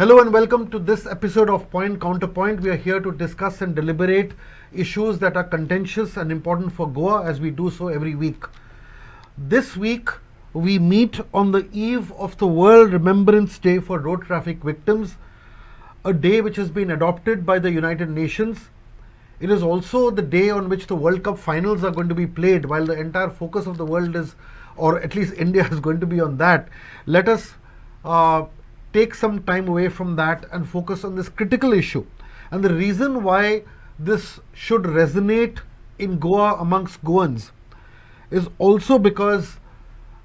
Hello and welcome to this episode of Point-Counter-point. We are here to discuss and deliberate issues that are contentious and important for Goa, as we do so every week. This week, we meet on the eve of the World Remembrance Day for Road Traffic Victims, a day which has been adopted by the United Nations. It is also the day on which the World Cup finals are going to be played, while the entire focus of the world is, or at least India is going to be on that. Let us take some time away from that and focus on this critical issue. And the reason why this should resonate in Goa amongst Goans is also because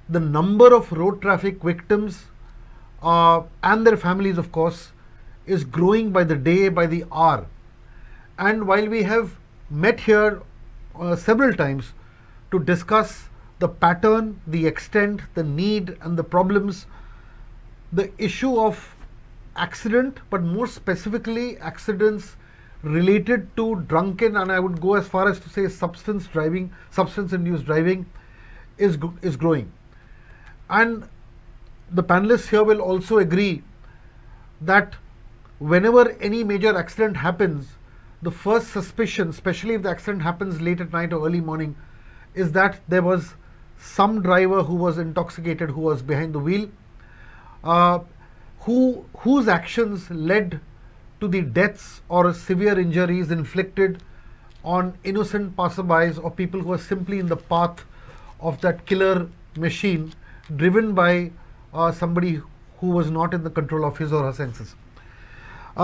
the number of road traffic victims and their families, of course, is growing by the day, by the hour. And while we have met here several times to discuss the pattern, the extent, the need and the problems, the issue of accident, but more specifically accidents related to drunken, and I would go as far as to say substance-induced driving is growing. And the panelists here will also agree that whenever any major accident happens, the first suspicion, especially if the accident happens late at night or early morning, is that there was some driver who was intoxicated, who was behind the wheel, whose actions led to the deaths or severe injuries inflicted on innocent passerbys or people who are simply in the path of that killer machine driven by somebody who was not in the control of his or her senses.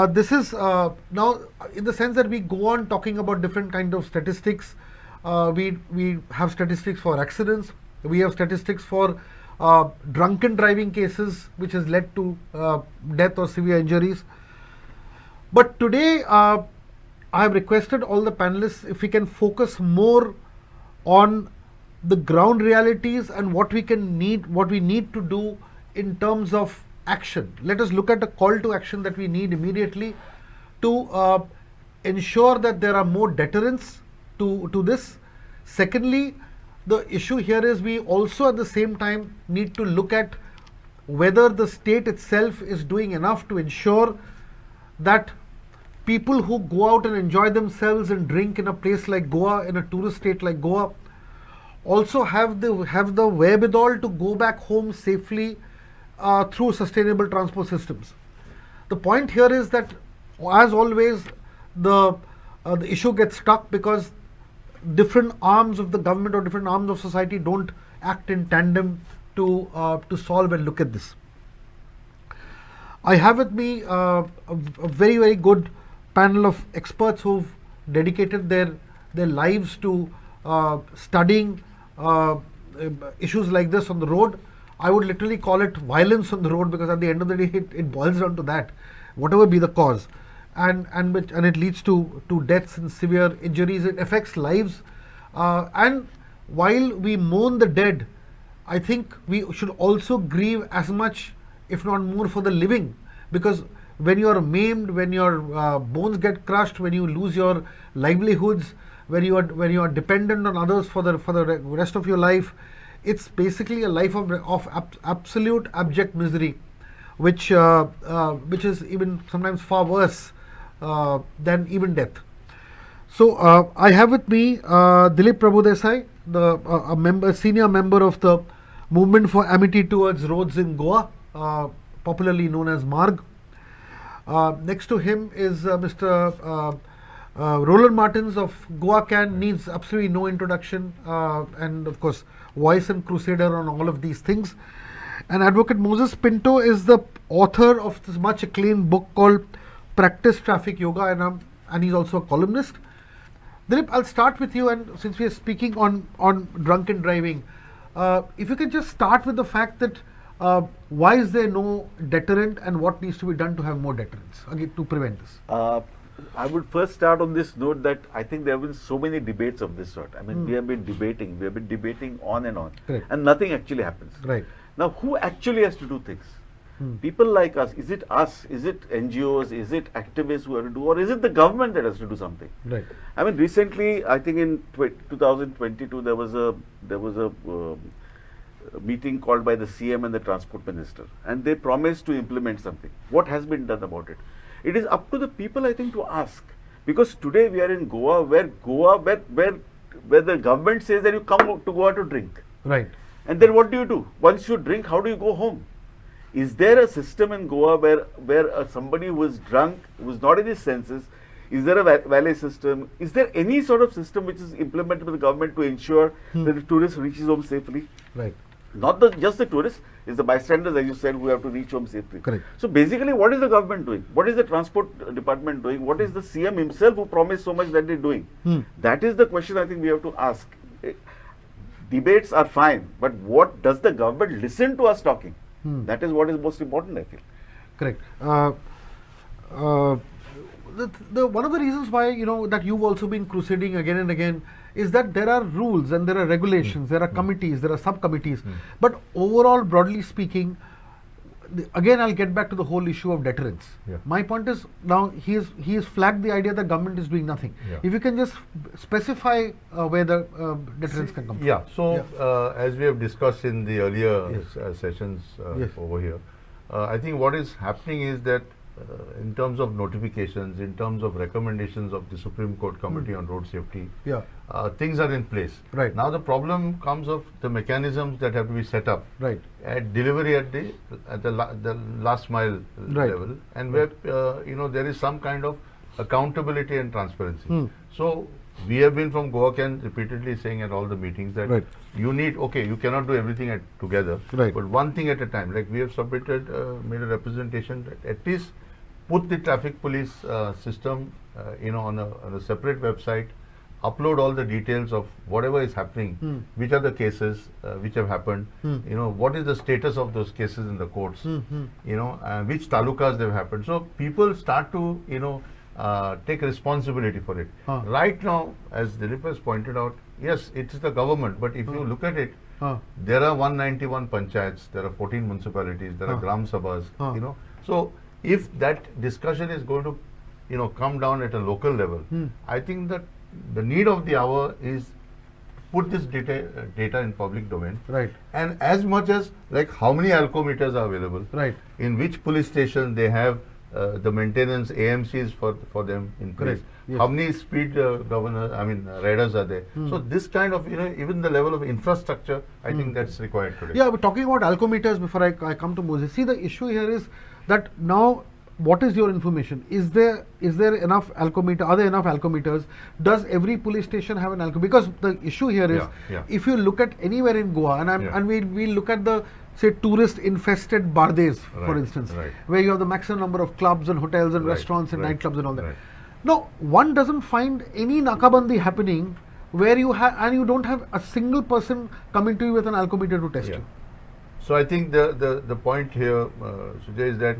This is now in the sense that we go on talking about different kinds of statistics. We have statistics for accidents, we have statistics for drunken driving cases which has led to death or severe injuries. But today I have requested all the panelists if we can focus more on the ground realities and what we need to do in terms of action. Let us look at a call to action that we need immediately to ensure that there are more deterrents to this. Secondly, the issue here is we also at the same time need to look at whether the state itself is doing enough to ensure that people who go out and enjoy themselves and drink in a place like Goa, in a tourist state like Goa, also have the wherewithal to go back home safely through sustainable transport systems. The point here is that, as always, the issue gets stuck because different arms of the government or different arms of society don't act in tandem to solve and look at this. I have with me a very, very good panel of experts who've dedicated their lives to studying issues like this on the road. I would literally call it violence on the road, because at the end of the day it boils down to that, whatever be the cause. And it leads to deaths and severe injuries. It affects lives. And while we mourn the dead, I think we should also grieve as much, if not more, for the living. Because when you are maimed, when your bones get crushed, when you lose your livelihoods, when you are dependent on others for the rest of your life, it's basically a life of absolute abject misery, which is even sometimes far worse than even death. So I have with me DILIP PRABHUDESSai, a senior member of the Movement for Amity Towards Roads in Goa, popularly known as MARG. Next to him is Mr. Roland Martins of GOACAN, needs absolutely no introduction, and of course voice and crusader on all of these things. And Advocate Moses Pinto is the author of this much acclaimed book called Practice Traffic Yoga, and he's also a columnist. Dilip, I'll start with you, and since we are speaking on drunken driving, if you can just start with the fact that why is there no deterrent and what needs to be done to have more deterrents to prevent this? I would first start on this note that I think there have been so many debates of this sort. I mean, we have been debating on and on, Correct. And nothing actually happens. Right. Now, who actually has to do things? People like us. Is it us? Is it NGOs? Is it activists who have to do, or is it the government that has to do something? Right. I mean, recently, I think in 2022, there was a meeting called by the CM and the Transport Minister, and they promised to implement something. What has been done about it? It is up to the people, I think, to ask. Because today we are in Goa, where the government says that you come to Goa to drink. Right. And then what do? Once you drink, how do you go home? Is there a system in Goa where somebody who is drunk, who is not in his senses, is there a valet system? Is there any sort of system which is implemented by the government to ensure that the tourist reaches home safely? Right. Not just the tourists, it's the bystanders, as you said, who have to reach home safely. Correct. So basically, what is the government doing? What is the transport department doing? What is the CM himself who promised so much that they're doing? That is the question I think we have to ask. Debates are fine, but what does the government listen to us talking? That is what is most important, I feel. Correct. One of the reasons why, that you've also been crusading again and again is that there are rules and there are regulations, there are committees, there are subcommittees. But overall, broadly speaking, again, I'll get back to the whole issue of deterrence. Yeah. My point is, now he has flagged the idea that government is doing nothing. Yeah. If you can just specify where the deterrence can come from. Yeah. So, as we have discussed in the earlier sessions Yes. over here, I think what is happening is that in terms of notifications, in terms of recommendations of the Supreme Court Committee on Road Safety, things are in place. Right. Now the problem comes of the mechanisms that have to be set up Right. at delivery at the last mile level, and where there is some kind of accountability and transparency. So we have been from GOACAN repeatedly saying at all the meetings that you need, you cannot do everything together, but one thing at a time. Like we have submitted, made a representation that at least put the traffic police system, on a separate website, upload all the details of whatever is happening, which are the cases which have happened, what is the status of those cases in the courts, which talukas they've happened. So people start to, take responsibility for it. Right now, as DILIP has pointed out, yes, it is the government, but if you look at it, there are 191 panchayats, there are 14 municipalities, there are gram sabhas, So if that discussion is going to, come down at a local level, I think that the need of the hour is put this data in public domain. Right. And as much as like how many ACCometers are available, in which police station they have the maintenance AMCs for them in place. Yes. How many speed riders are there? So this kind of, even the level of infrastructure, I think that's required today. Yeah, but talking about ACCometers before I come to Moses, see, the issue here is that now, what is your information? Is there enough ACCometer? Are there enough ACCometers? Does every police station have an ACCometer? Because the issue here is, if you look at anywhere in Goa, and we look at the, say, tourist infested Bardes, for instance, where you have the maximum number of clubs and hotels and restaurants and nightclubs and all that. Now, one doesn't find any nakabandi happening where you don't have a single person coming to you with an ACCometer to test you. So I think the point here, Sujay, is that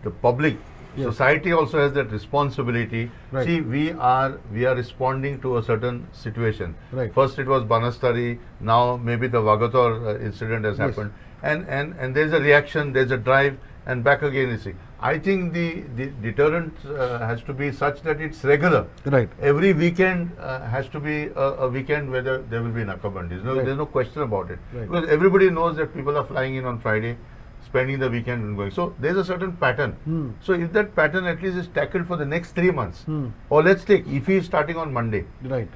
the public, society also has that responsibility. See, we are responding to a certain situation. First it was Banastari, now maybe the Vagator incident has happened, and there's a reaction, there's a drive, and back again you see. I think the deterrent has to be such that it's regular. Every weekend has to be a weekend where there will be nakabandi. There's no question about it. Because everybody knows that people are flying in on Friday, spending the weekend and going. So there's a certain pattern. So if that pattern at least is tackled for the next 3 months, or let's take IFI is starting on Monday.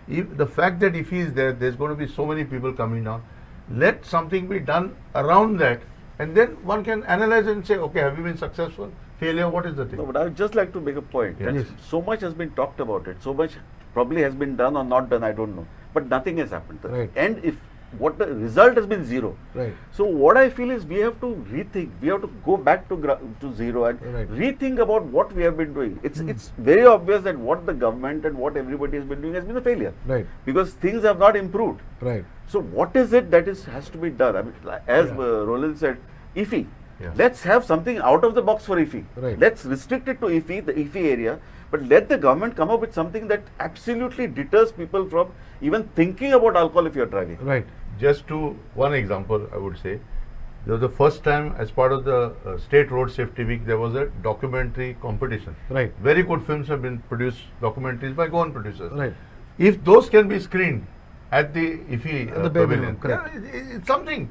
If the fact that IFI is there's going to be so many people coming down, let something be done around that, and then one can analyze and say, okay, have you been successful? Failure, what is the thing? No, but I would just like to make a point. So much has been talked about it, so much probably has been done or not done, I don't know. But nothing has happened. And if what the result has been zero. So what I feel is we have to rethink, we have to go back to zero and rethink about what we have been doing. It's very obvious that what the government and what everybody has been doing has been a failure. Because things have not improved. So what is it that has to be done? I mean, as Roland said, IFI. Let's have something out of the box for IFI. Let's restrict it to IFI, the IFI area, but let the government come up with something that absolutely deters people from even thinking about alcohol if you're driving. Just to one example, I would say, there was the first time as part of the State Road Safety Week, there was a documentary competition. Very good films have been produced, documentaries by Goan producers. If those can be screened, at the IFI the pavilion. correct. Yeah, it's something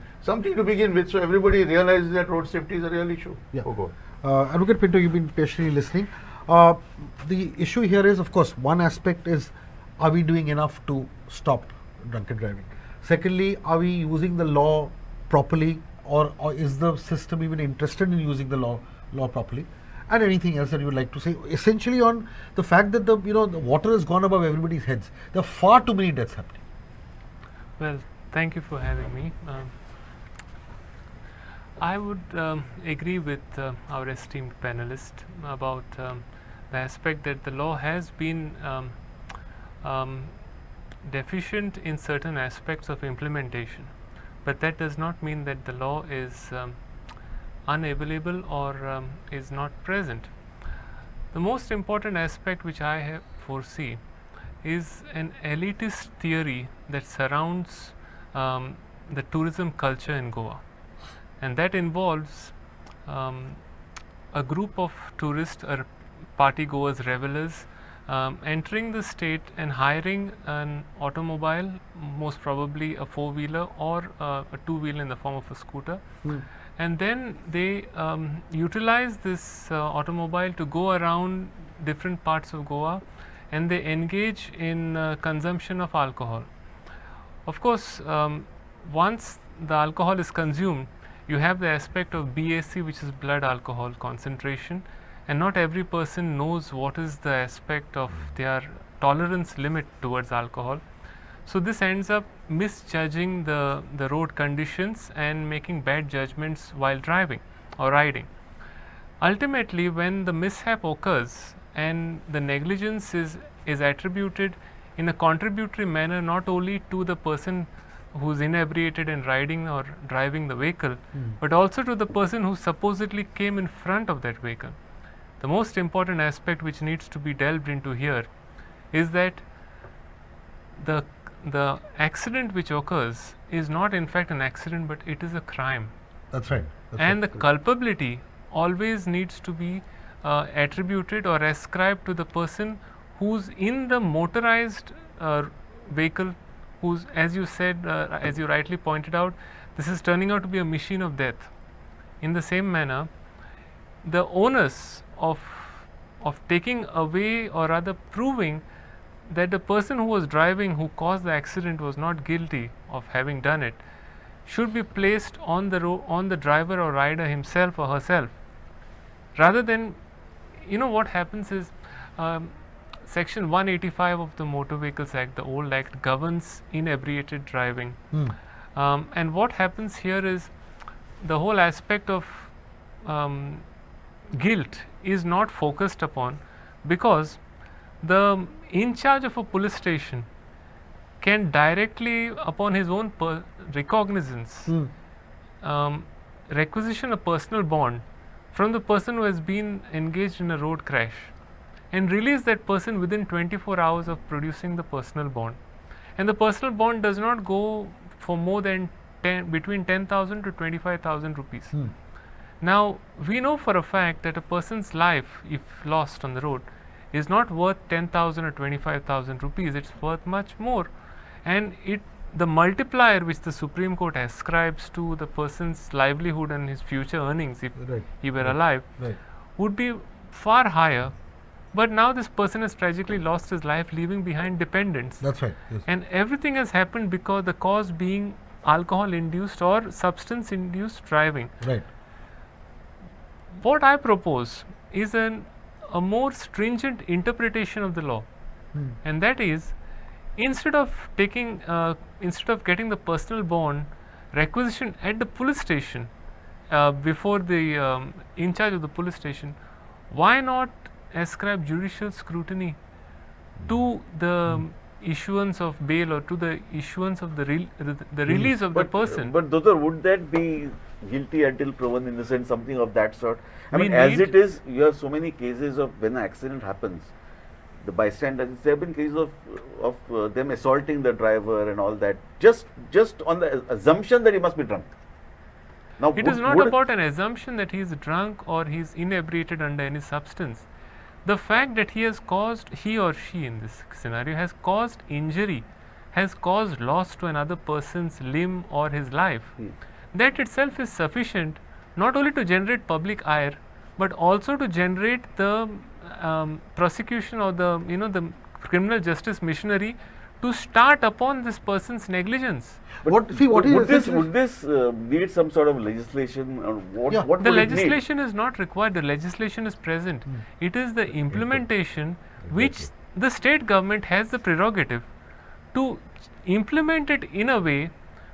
to begin with, so everybody realizes that road safety is a real issue. Yeah. Oh, Advocate Pinto, you've been patiently listening. The issue here is, of course, one aspect is, are we doing enough to stop drunken driving? Secondly, are we using the law properly, or is the system even interested in using the law properly? And anything else that you would like to say, essentially on the fact that the water has gone above everybody's heads. There are far too many deaths happening. Well, thank you for having me. I would agree with our esteemed panelist about the aspect that the law has been deficient in certain aspects of implementation, but that does not mean that the law is unavailable or is not present. The most important aspect which I foresee is an elitist theory that surrounds the tourism culture in Goa, and that involves a group of tourists or party goers, revelers, entering the state and hiring an automobile, most probably a four-wheeler or a two-wheeler in the form of a scooter, and then they utilize this automobile to go around different parts of Goa, and they engage in consumption of alcohol. Of course, once the alcohol is consumed, you have the aspect of BAC, which is blood alcohol concentration, and not every person knows what is the aspect of their tolerance limit towards alcohol. So this ends up misjudging the road conditions and making bad judgments while driving or riding. Ultimately, when the mishap occurs and the negligence is attributed in a contributory manner not only to the person who is inebriated and riding or driving the vehicle, but also to the person who supposedly came in front of that vehicle. The most important aspect which needs to be delved into here is that the accident which occurs is not in fact an accident, but it is a crime. That's right. And the culpability always needs to be attributed or ascribed to the person who's in the motorized vehicle, who's, as you said, as you rightly pointed out, this is turning out to be a machine of death. In the same manner, the onus of taking away, or rather proving that the person who was driving, who caused the accident, was not guilty of having done it, should be placed on the driver or rider himself or herself, rather than, what happens is, Section 185 of the Motor Vehicles Act, the old act, governs inebriated driving. And what happens here is the whole aspect of guilt is not focused upon, because the in charge of a police station can directly, upon his own recognizance, requisition a personal bond from the person who has been engaged in a road crash and release that person within 24 hours of producing the personal bond. And the personal bond does not go for more than between 10,000 to 25,000 rupees. Now, we know for a fact that a person's life, if lost on the road, is not worth 10,000 or 25,000 rupees. It's worth much more, and the multiplier which the Supreme Court ascribes to the person's livelihood and his future earnings, if he were alive, would be far higher. But now this person has tragically lost his life, leaving behind dependents. That's right. Yes. And everything has happened because the cause being alcohol-induced or substance-induced driving. Right. What I propose is a more stringent interpretation of the law, and that is, instead of getting the personal bond requisition at the police station before the in charge of the police station, why not ascribe judicial scrutiny to the issuance of bail or to the issuance of the release of the person? But Dodar, would that be guilty until proven innocent, something of that sort? I mean, as it is, you have so many cases of when an accident happens, the bystanders, there have been cases of them assaulting the driver and all that, just on the assumption that he must be drunk. Now, it is not about an assumption that he is drunk or he is inebriated under any substance. The fact that he or she in this scenario has caused injury, has caused loss to another person's limb or his life, that itself is sufficient not only to generate public ire, but also to generate the prosecution or the the criminal justice machinery to start upon this person's negligence. But would this need some sort of legislation, or what the legislation is not required, the legislation is present. It is the implementation which the state government has the prerogative to implement it in a way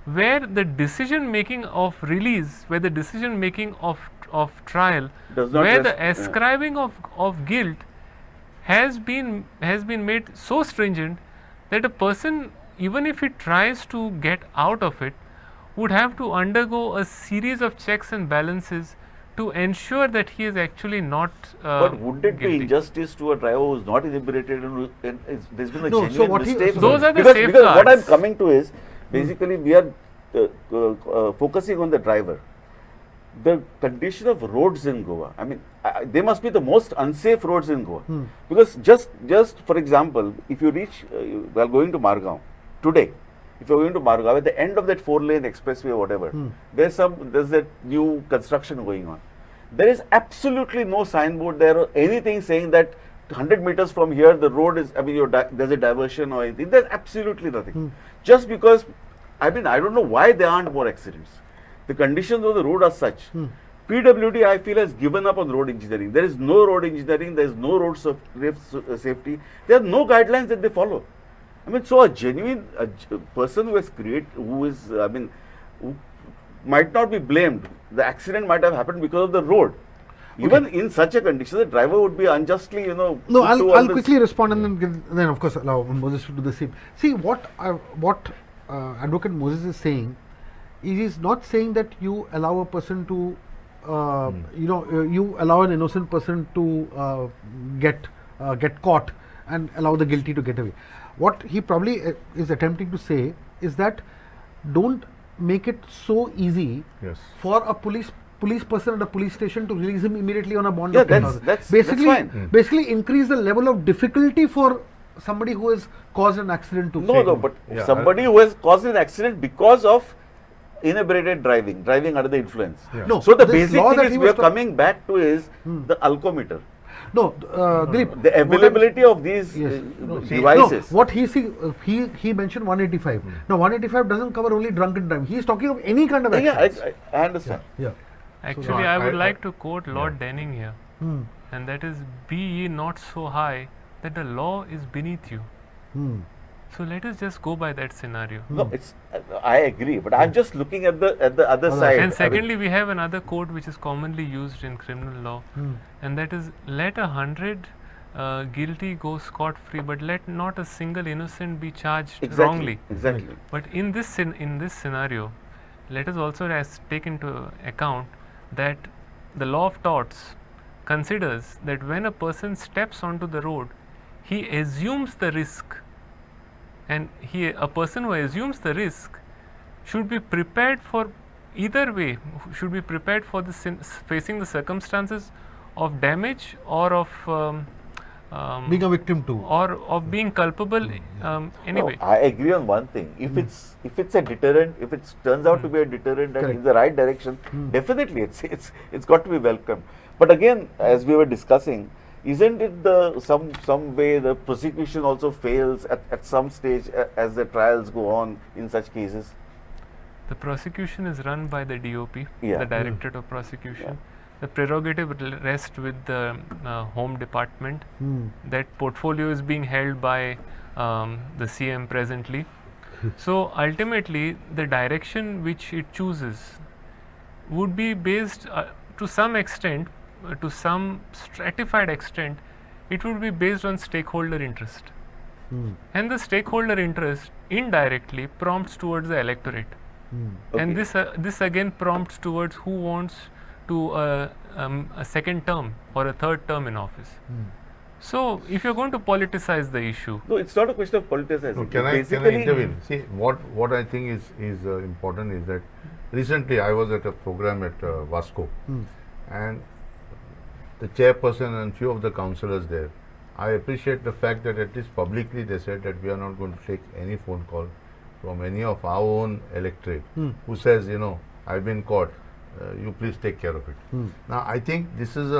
where the decision making of release, where the decision making of trial, where the ascribing of guilt has been made so stringent that a person, even if he tries to get out of it, would have to undergo a series of checks and balances to ensure that he is actually not but would it be injustice to a driver who is not inebriated and there's been a genuine mistake? Those are the because safeguards. What I'm coming to is, basically we are focusing on the driver. The condition of roads in Goa, I mean, they must be the most unsafe roads in Goa. Because just for example, if you reach, while going to Margao today, if you're going to Margao, at the end of that 4-lane expressway or whatever, there's that new construction going on. There is absolutely no signboard there or anything saying that 100 meters from here the road is, I mean, there's a diversion or anything. There's absolutely nothing. Just because, I mean, I don't know why there aren't more accidents. The conditions of the road are such. PWD, I feel, has given up on road engineering. There is no road engineering, there is no road safety. There are no guidelines that they follow. I mean, so a genuine person who might not be blamed. The accident might have happened because of the road. Even in such a condition, the driver would be unjustly, No, I'll quickly respond and then of course allow Moses to do the same. See, what Advocate Moses is saying, he is not saying that you allow a person to, you allow an innocent person to get caught and allow the guilty to get away. What he probably is attempting to say is that don't make it so easy for a police person at a police station to release him immediately on a bond of 10,000. Basically increase the level of difficulty for somebody who has caused an accident to but somebody who has caused an accident because of inebriated driving under the influence. No, so the basic thing is we are coming back to is the ACCometer. No, Dilip, the availability of these devices. No, what he mentioned 185. Now 185 doesn't cover only drunken driving. He is talking of any kind of accident. I understand. Actually, I would like to quote Lord Denning here, and that is, "Be ye not so high that the law is beneath you." So let us just go by that scenario. No, I agree, but I'm just looking at the other side. And secondly, we have another quote which is commonly used in criminal law, and that is, "Let 100 guilty go scot-free, but let not a single innocent be charged wrongly." Exactly. But in this scenario, let us also take into account that the law of torts considers that when a person steps onto the road, he assumes the risk. And a person who assumes the risk should be prepared for either way, should be prepared for facing the circumstances of damage or of being a victim too, or of being culpable anyway. No, I agree on one thing. If it's a deterrent, if it turns out to be a deterrent and in the right direction, definitely it's got to be welcome. But again, as we were discussing, isn't it some way the prosecution also fails at some stage as the trials go on in such cases? The prosecution is run by the DOP, the Directorate of Prosecution. The prerogative rests with the Home Department. That portfolio is being held by the CM presently. So ultimately, the direction which it chooses would be based to some extent, to some stratified extent, it would be based on stakeholder interest. And the stakeholder interest indirectly prompts towards the electorate. And this again prompts towards who wants to a second term or a third term in office. So if you're going to politicize the issue, no, it's not a question of politicizing. No, can I intervene? See, what I think is important is that recently I was at a program at Vasco, and the chairperson and few of the councillors there I appreciate the fact that at least publicly they said that we are not going to take any phone call from any of our own electorate who says, you know, I've been caught, you please take care of it. Now, I think this is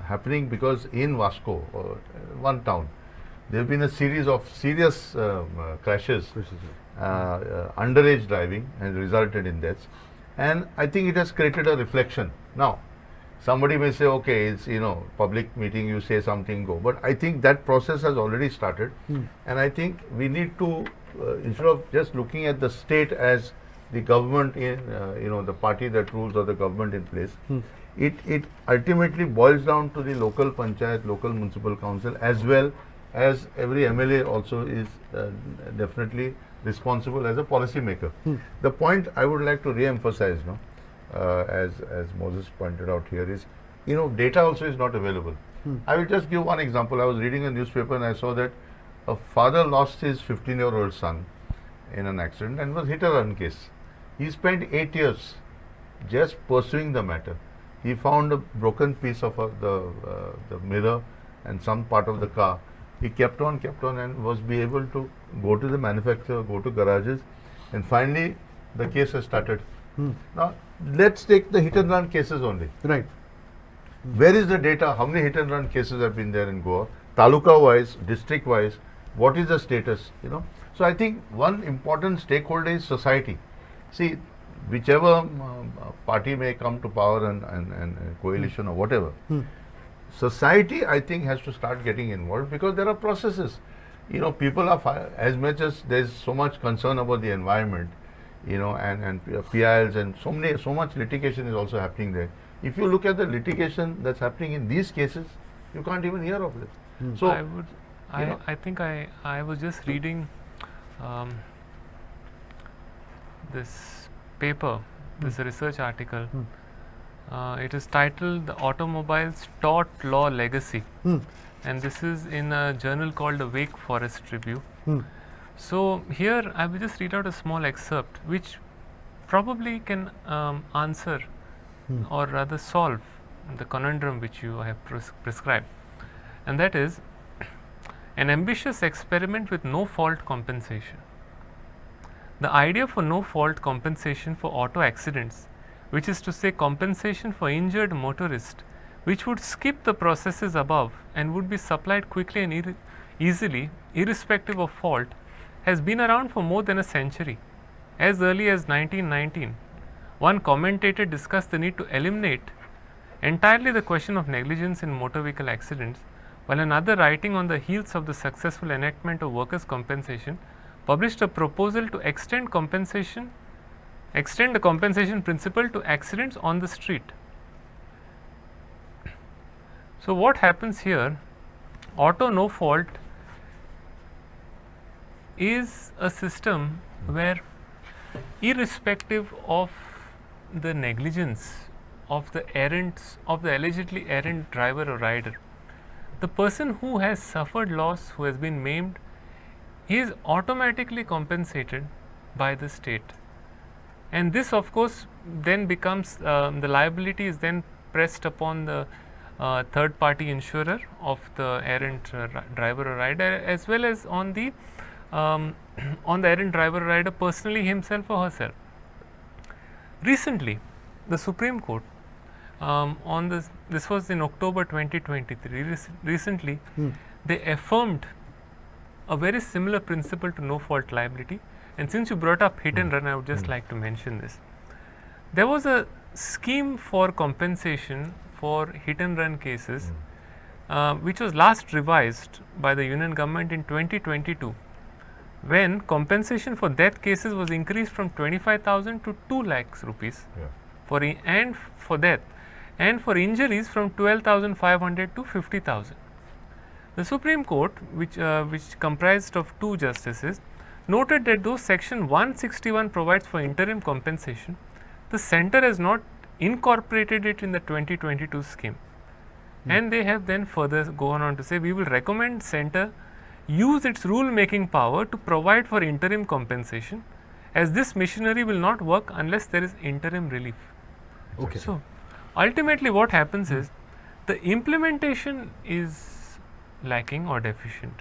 happening because in Vasco, one town, there have been a series of serious crashes, underage driving, and resulted in deaths. And I think it has created a reflection. Now, somebody may say, okay, it's, you know, public meeting, you say something, go. But I think that process has already started. And I think we need to, instead of just looking at the state as the government in, you know, the party that rules or the government in place, it ultimately boils down to the local panchayat, local municipal council, as well as every MLA also is definitely responsible as a policy maker. The point I would like to re-emphasize, no, as Moses pointed out here, is, you know, data also is not available. I will just give one example. I was reading a newspaper and I saw that a father lost his 15-year-old son in an accident and was hit and run case. He spent 8 years just pursuing the matter. He found a broken piece of the mirror and some part of the car. He kept on and was be able to go to the manufacturer, go to garages, and finally the case has started. Now, let's take the hit and run cases only. Right. Where is the data? How many hit and run cases have been there in Goa? Taluka wise, district wise, what is the status? You know. So I think one important stakeholder is society. See, whichever party may come to power and coalition or whatever, society, I think, has to start getting involved, because there are processes. You know, people are, as much as there is so much concern about the environment, you know, and PILs and so much litigation is also happening there. If you look at the litigation that's happening in these cases, you can't even hear of it. So I think I was just reading this paper, this research article. It is titled "The Automobiles Taught Law Legacy," and this is in a journal called the Wake Forest Review. So here I will just read out a small excerpt which probably can answer or rather solve the conundrum which you have prescribed, and that is an ambitious experiment with no fault compensation. The idea for no fault compensation for auto accidents, which is to say compensation for injured motorist, which would skip the processes above and would be supplied quickly and easily irrespective of fault, has been around for more than a century. As early as 1919, one commentator discussed the need to eliminate entirely the question of negligence in motor vehicle accidents, while another, writing on the heels of the successful enactment of workers' compensation, published a proposal to extend the compensation principle to accidents on the street. So what happens here? Auto no fault is a system where, irrespective of the negligence of the allegedly errant driver or rider, the person who has suffered loss, who has been maimed, he is automatically compensated by the state. And this, of course, then becomes the liability is then pressed upon the third party insurer of the errant driver or rider, as well as on the errant driver or rider personally, himself or herself. Recently, the Supreme Court this was in October 2023, recently they affirmed a very similar principle to no fault liability. And since you brought up hit and run, I would just like to mention this. There was a scheme for compensation for hit and run cases which was last revised by the Union government in 2022, when compensation for death cases was increased from 25,000 to 2 lakhs rupees for death, and for injuries from 12,500 to 50,000. The Supreme Court, which comprised of 2 justices, noted that though Section 161 provides for interim compensation, the Centre has not incorporated it in the 2022 scheme. And they have then further gone on to say, we will recommend Centre use its rule making power to provide for interim compensation, as this machinery will not work unless there is interim relief. So ultimately what happens is, the implementation is lacking or deficient.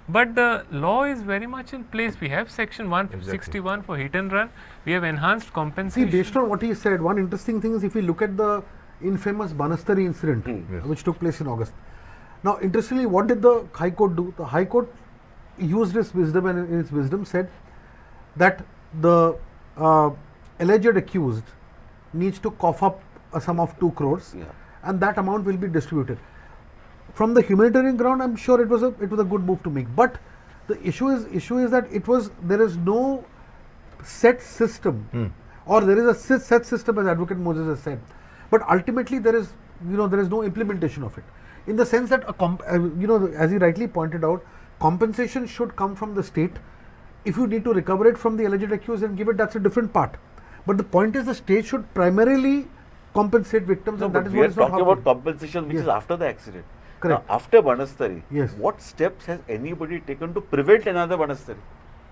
But the law is very much in place. We have section 161 for hit and run. We have enhanced compensation. See, based on what he said, one interesting thing is if we look at the infamous Banastari incident, which took place in August. Now, interestingly, what did the High Court do? The High Court used its wisdom and in its wisdom said that the alleged accused needs to cough up a sum of 2 crores and that amount will be distributed. From the humanitarian ground, I'm sure it was a good move to make. But the issue is that there is no set system, or there is a set system as Advocate Moses has said. But ultimately, there is no implementation of it. In the sense that as he rightly pointed out, compensation should come from the state. If you need to recover it from the alleged accused and give it, that's a different part. But the point is, the state should primarily compensate victims, and that is what is not happening. We are talking about compensation, which is after the accident. Correct. Now, after Banastari, what steps has anybody taken to prevent another Banastari?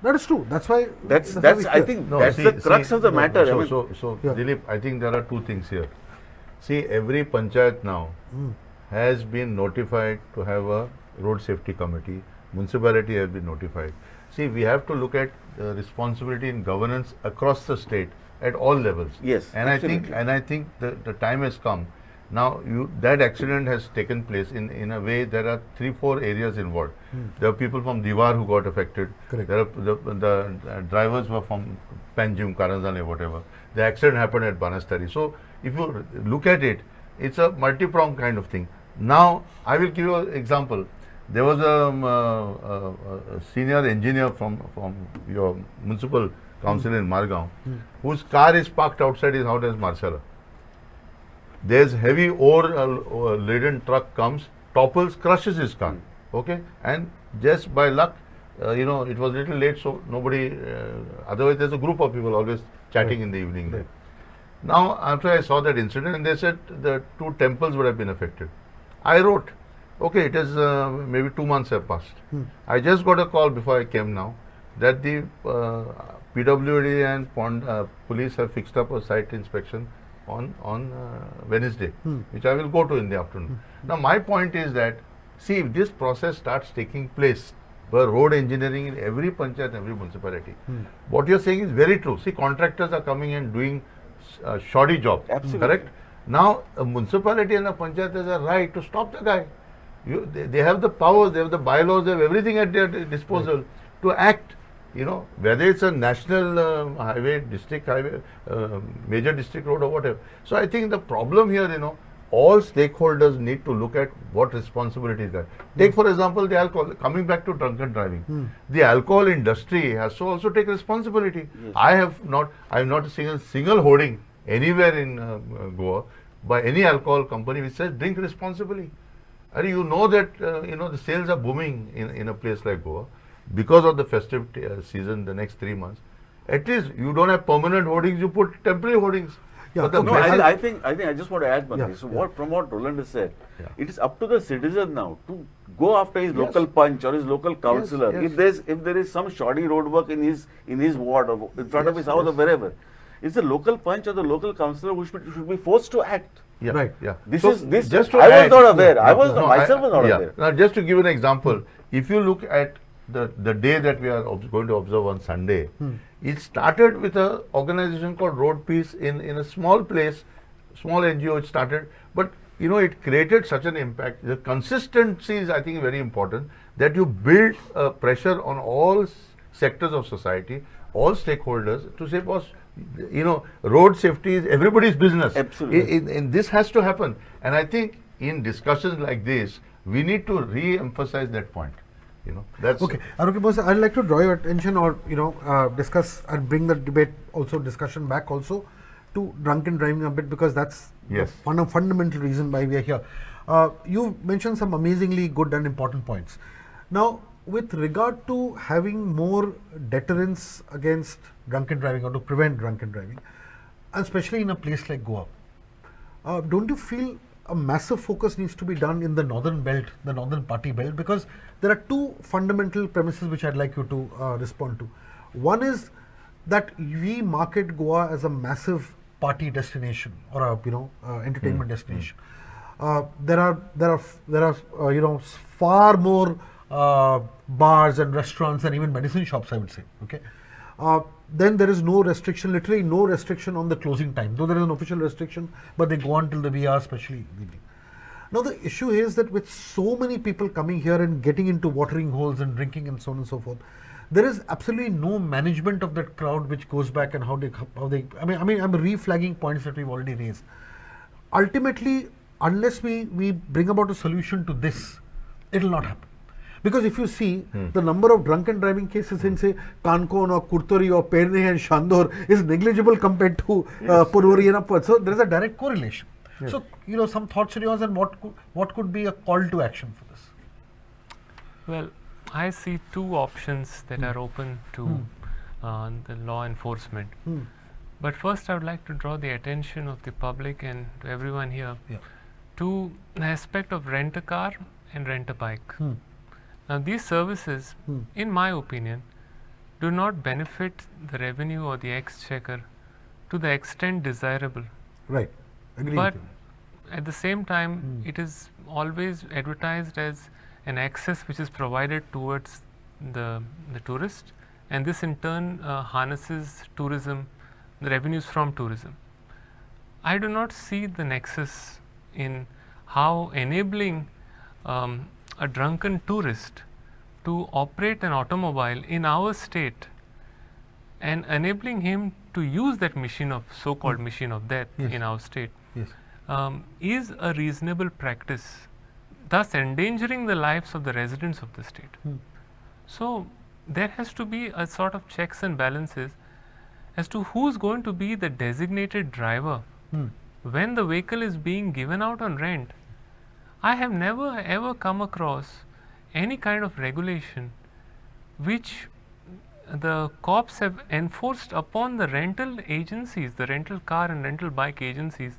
That is true. That's why. That's I think that's the crux of the matter. So Dilip, I think there are 2 things here. See, every panchayat now has been notified to have a road safety committee. Municipality has been notified. See, we have to look at responsibility in governance across the state at all levels. Yes, and absolutely. I think the time has come. Now, that accident has taken place in a way. There are 3-4 areas involved. There are people from Diwar who got affected. Correct. There are the drivers were from Panjim, Karanzane, whatever. The accident happened at Banastari. So, if you look at it, it's a multi-pronged kind of thing. Now, I will give you an example. There was a senior engineer from your municipal council in Margaon, whose car is parked outside his house as Marshala. There's heavy ore-laden truck comes, topples, crushes his car. Okay, and just by luck, it was a little late, so nobody. Otherwise, there's a group of people always chatting in the evening there. Now, after I saw that incident, and they said the 2 temples would have been affected. I wrote, okay, it is maybe 2 months have passed. I just got a call before I came now that the PWD and police have fixed up a site inspection on Wednesday, which I will go to in the afternoon. Now, my point is that, see, if this process starts taking place, where road engineering in every panchayat, every municipality, what you are saying is very true. See, contractors are coming and doing shoddy job. Absolutely. Correct? Now, a municipality and a panchayat has a right to stop the guy. They have the powers, they have the bylaws, they have everything at their disposal to act. Whether it's a national highway, district highway, major district road or whatever. So, I think the problem here, all stakeholders need to look at what responsibility is there. Take for example the alcohol, coming back to drunken driving. The alcohol industry has to also take responsibility. Yes. I have not seen a single hoarding anywhere in Goa by any alcohol company which says drink responsibly. And you know that the sales are booming in a place like Goa. Because of the festive season, the next 3 months, at least you don't have permanent hoardings, you put temporary hoardings. Yeah, I think I just want to add one thing. So from what Roland has said, it is up to the citizen now to go after his local punch or his local councillor. If there is some shoddy road work in his ward or in front of his house or wherever, it's the local punch or the local councillor who should be forced to act. Yeah. Right. Yeah. I was not aware. Myself was not aware. Now, just to give an example, if you look at the day that we are going to observe on Sunday, it started with an organization called Road Peace in a small place, small NGO it started, but it created such an impact. The consistency is, I think, very important, that you build pressure on all sectors of society, all stakeholders to say, boss, road safety is everybody's business. Absolutely. And this has to happen. And I think in discussions like this, we need to re-emphasize that point. That's okay. I'd like to draw your attention or discuss and bring the debate discussion back also to drunken driving a bit, because that's one of fundamental reason why we are here. You mentioned some amazingly good and important points. Now, with regard to having more deterrence against drunken driving or to prevent drunken driving, and especially in a place like Goa, don't you feel a massive focus needs to be done in the northern belt, the northern party belt, because there are 2 fundamental premises which I'd like you to respond to. One is that we market Goa as a massive party destination or a entertainment destination. there are you know, far more bars and restaurants and even medicine shops, I would say. Okay, then there is no restriction, literally no restriction on the closing time, though there is an official restriction, but they go on till the VR, especially in the evening. Now the issue is that with so many people coming here and getting into watering holes and drinking and so on and so forth, there is absolutely no management of that crowd which goes back and how they I mean I'm reflagging points that we've already raised. Ultimately, unless we bring about a solution to this, it will not happen. Because if you see the number of drunken driving cases in say Kankon or Kurtori or Perne and Shandor is negligible compared to Purvari and upwards. So there is a direct correlation. Yes. So, you know, some thoughts of yours and what could be a call to action for this? Well, I see two options that are open to the law enforcement. But first I would like to draw the attention of the public and to everyone here to the aspect of rent a car and rent a bike. Now these services, in my opinion, do not benefit the revenue or the exchequer to the extent desirable. Right. Agreed. But at the same time, it is always advertised as an access which is provided towards the tourist, and this in turn harnesses tourism, the revenues from tourism. I do not see the nexus in how enabling a drunken tourist to operate an automobile in our state and enabling him to use that machine of so-called machine of death in our state is a reasonable practice, thus endangering the lives of the residents of the state. So there has to be a sort of checks and balances as to who's going to be the designated driver when the vehicle is being given out on rent. I have never ever come across any kind of regulation which the cops have enforced upon the rental agencies, the rental car and rental bike agencies,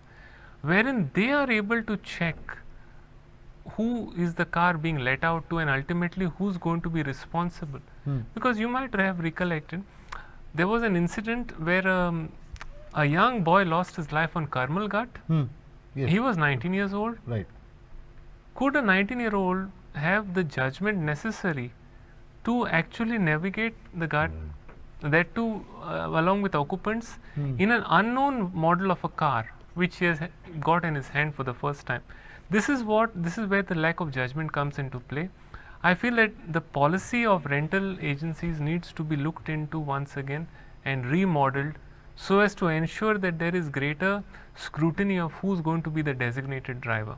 wherein they are able to check who is the car being let out to and ultimately who's going to be responsible. Because you might have recollected, there was an incident where a young boy lost his life on Karmal Ghat. He was 19 years old. Right. Could a 19-year-old have the judgment necessary to actually navigate the Ghat, that too along with occupants, in an unknown model of a car which he has got in his hand for the first time? This is where the lack of judgment comes into play. I feel that the policy of rental agencies needs to be looked into once again and remodeled so as to ensure that there is greater scrutiny of who's going to be the designated driver.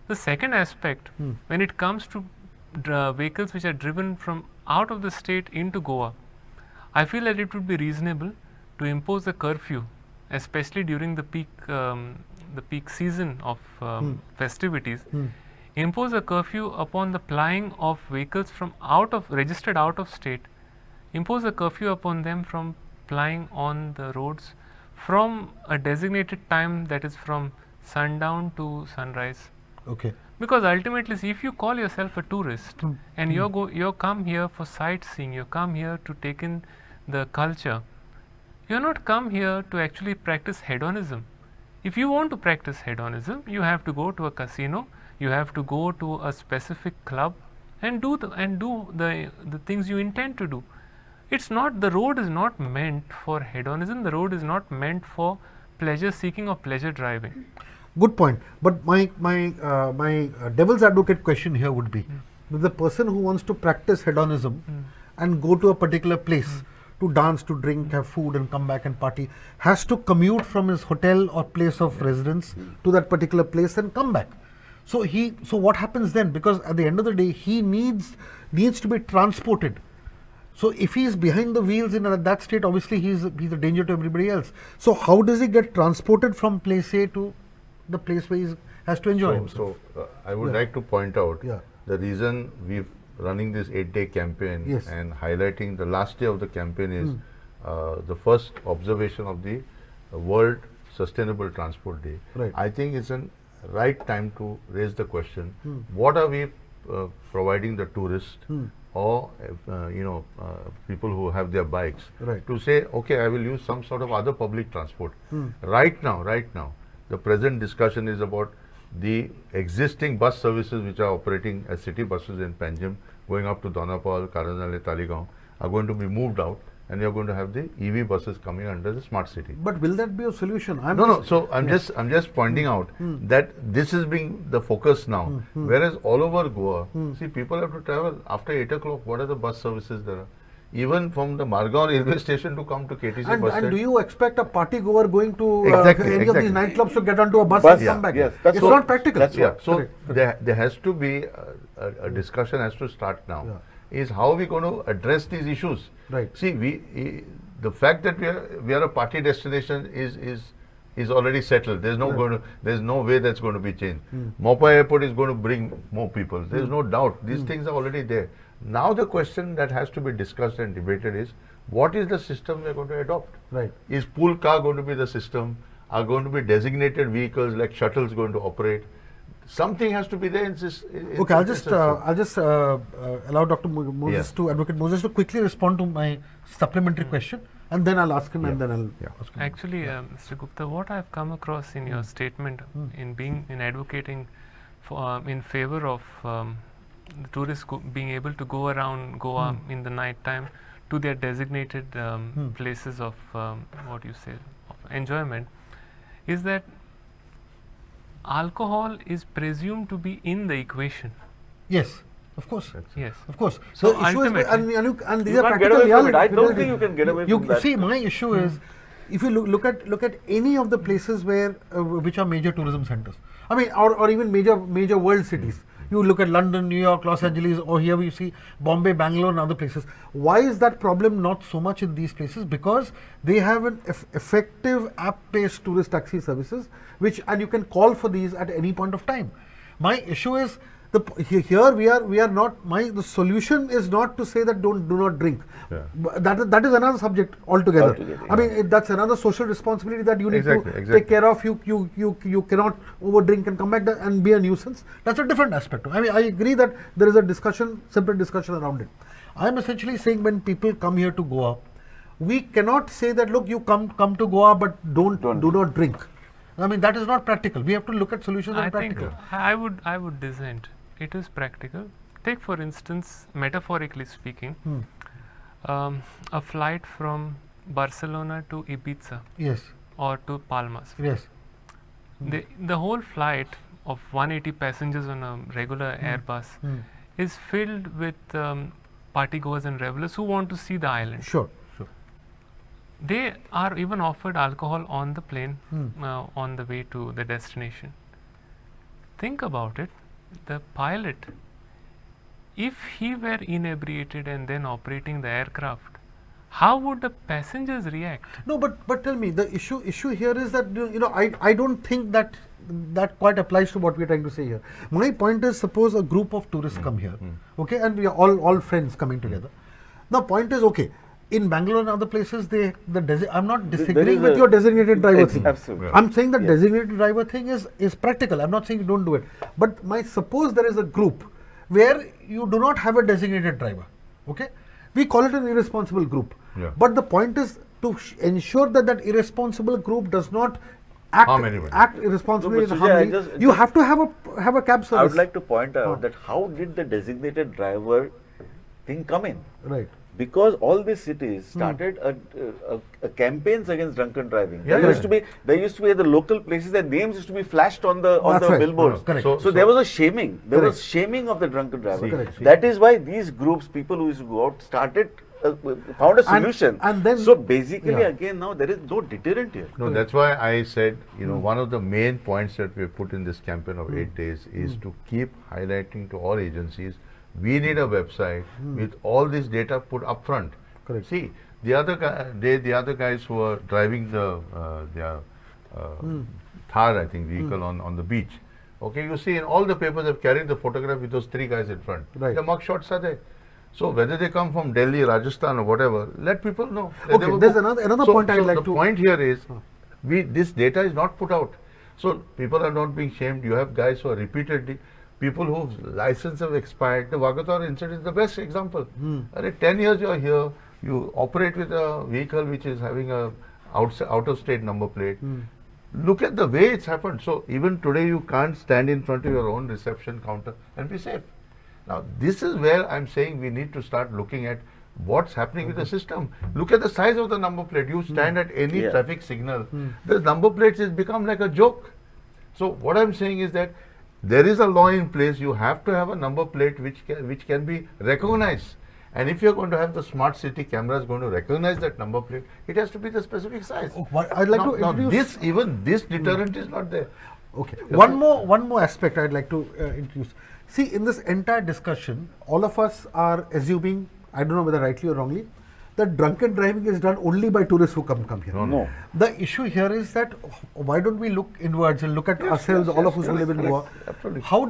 The second aspect, when it comes to vehicles which are driven from out of the state into Goa, I feel that it would be reasonable to impose a curfew, especially during the peak season of festivities. Impose a curfew upon the plying of vehicles from registered out of state. Impose a curfew upon them from plying on the roads from a designated time, that is from sundown to sunrise. Okay. Because ultimately, see, if you call yourself a tourist and you come here for sightseeing, you come here to take in the culture, you are not come here to actually practice hedonism. If you want to practice hedonism, you have to go to a casino, you have to go to a specific club and do the things you intend to do. It's not, the road is not meant for hedonism, the road is not meant for pleasure seeking or pleasure driving. Good point. But my devil's advocate question here would be, the person who wants to practice hedonism and go to a particular place to dance, to drink, have food and come back and party, has to commute from his hotel or place of residence to that particular place and come back. So what happens then? Because at the end of the day, he needs to be transported. So if he is behind the wheels in that state, obviously he's a danger to everybody else. So how does he get transported from place A to the place where he has to enjoy himself? So I would like to point out the reason we've running this 8-day campaign and highlighting the last day of the campaign is the first observation of the World Sustainable Transport Day. Right. I think it's a right time to raise the question, what are we providing the tourist or people who have their bikes to say, okay, I will use some sort of other public transport. Right now, the present discussion is about the existing bus services which are operating as city buses in Panjim, going up to Donapal, Karanale, Taligaon, are going to be moved out, and you are going to have the EV buses coming under the smart city. But will that be a solution? No. So I'm just pointing out that this is being the focus now. Whereas all over Goa, see, people have to travel after 8 o'clock. What are the bus services there are? Even from the Margaon railway station to come to KTC bus stand. And do you expect a party goer going to any of these nightclubs to get onto a bus and come back? Yes, it's not practical. That's so there has to be a discussion has to start now. Is how we going to address these issues? Right. See, the fact that we are a party destination is already settled. There's no way that's going to be changed. Mopa Airport is going to bring more people. There's no doubt. These things are already there. Now the question that has to be discussed and debated is, what is the system we are going to adopt? Right. Is pool car going to be the system? Are going to be designated vehicles like shuttles going to operate? Something has to be there in this. Okay, I'll just allow Dr. Moses Advocate Moses to quickly respond to my supplementary question, and then I'll ask him, and then I'll ask him. Actually, Mr. Gupta, what I've come across in your statement in advocating for, in favor of the tourists being able to go around Goa in the night time to their designated places of what you say of enjoyment, is that alcohol is presumed to be in the equation. Yes, of course. Yes, of course. So the issue is, and these you are can't get practical away from it. reality. I don't think you can get away from that. See, my issue is, if you look at any of the places where which are major tourism centers, I mean, or even major world cities. You look at London, New York, Los Angeles, or here we see Bombay, Bangalore, and other places. Why is that problem not so much in these places? Because they have an effective app-based tourist taxi services, and you can call for these at any point of time. My issue is, here we are not. The solution is not to say that do not drink. Yeah. That is another subject altogether. I mean, that's another social responsibility that you need to take care of. You cannot overdrink and come back and be a nuisance. That's a different aspect. I mean, I agree that there is a separate discussion around it. I am essentially saying, when people come here to Goa, we cannot say that, look, you come to Goa, but do not drink. I mean, that is not practical. We have to look at solutions that are practical. I would dissent. It is practical. Take, for instance, metaphorically speaking, a flight from Barcelona to Ibiza, yes, or to Palmas. Yes. The whole flight of 180 passengers on a regular Airbus is filled with partygoers and revelers who want to see the island. Sure. They are even offered alcohol on the plane on the way to the destination. Think about it. The pilot, if he were inebriated and then operating the aircraft, how would the passengers react? No, but tell me, the issue here is that, I don't think that quite applies to what we are trying to say here. My point is, suppose a group of tourists come here, okay, and we are all friends coming together. The point is, okay, in Bangalore and other places, I'm not disagreeing with your designated driver thing. Absolutely. I'm saying that designated driver thing is practical. I'm not saying you don't do it. But suppose there is a group where you do not have a designated driver. Okay, we call it an irresponsible group. Yeah. But the point is to ensure that irresponsible group does not act irresponsibly and harmfully. You have to have a cab service. I would like to point out that how did the designated driver thing come in? Right. Because all these cities started a campaigns against drunken driving. Yeah, there used to be at the local places, their names used to be flashed on the billboards. So there was a shaming. There was shaming of the drunken driver. That is why these groups, people who used to go out, found a solution. And then, so basically, again, now there is no deterrent here. No, that's why I said, one of the main points that we have put in this campaign of 8 days is to keep highlighting to all agencies, we need a website with all this data put up front. Correct. See, the other guys who are driving their Thar, I think, vehicle on the beach. Okay, you see, in all the papers have carried the photograph with those 3 guys in front. Right. The mug shots are there. So whether they come from Delhi, Rajasthan, or whatever, let people know. Okay, there's another point I'd like to. The point here is, this data is not put out. So people are not being shamed. You have guys who are repeatedly. People whose license have expired. The Vagator incident is the best example. 10 years you are here, you operate with a vehicle which is having a out of state number plate. look at the way it's happened. So even today you can't stand in front of your own reception counter and be safe. Now this is where I'm saying we need to start looking at what's happening with the system. Look at the size of the number plate. You stand at any traffic signal, the number plates has become like a joke. So what I'm saying is that there is a law in place. You have to have a number plate which can be recognized. And if you're going to have the smart city cameras going to recognize that number plate, it has to be the specific size. I'd like to introduce this deterrent is not there. Okay. One more aspect I'd like to introduce. See, in this entire discussion, all of us are assuming, I don't know whether rightly or wrongly, that drunken driving is done only by tourists who come here. No. The issue here is that why don't we look inwards and look at ourselves, all of us who live in Goa. Absolutely. How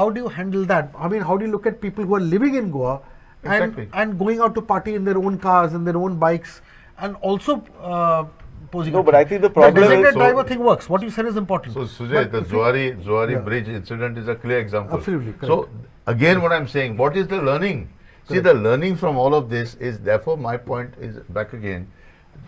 do you handle that? I mean, how do you look at people who are living in Goa and going out to party in their own cars and their own bikes and also posing? No, but I think the problem is designated is driver thing works. What you said is important. So Sujay, the Zuari bridge incident is a clear example. Absolutely. Correct. So again, what I'm saying, what is the learning? See, the learning from all of this is, therefore my point is back again,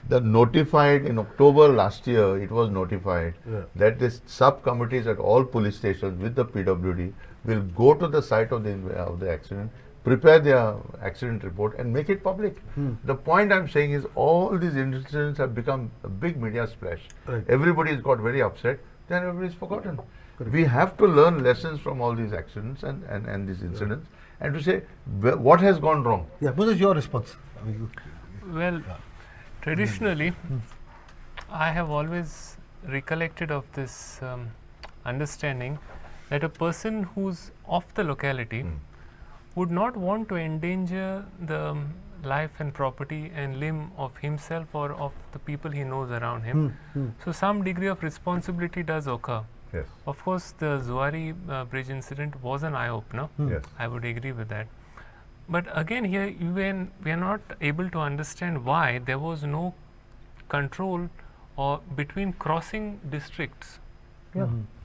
the notified in October last year, it was notified that this subcommittees at all police stations with the PWD will go to the site of the accident, prepare their accident report and make it public. The point I'm saying is all these incidents have become a big media splash. Everybody's got very upset, then everybody's forgotten. We have to learn lessons from all these accidents and these incidents and to say what has gone wrong. Yeah, what is your response? Well, traditionally, I have always recollected of this understanding that a person who's of the locality would not want to endanger the life and property and limb of himself or of the people he knows around him. So some degree of responsibility does occur. Yes. Of course, the Zuari bridge incident was an eye-opener. Yes. I would agree with that. But again, here we are not able to understand why there was no control or between crossing districts.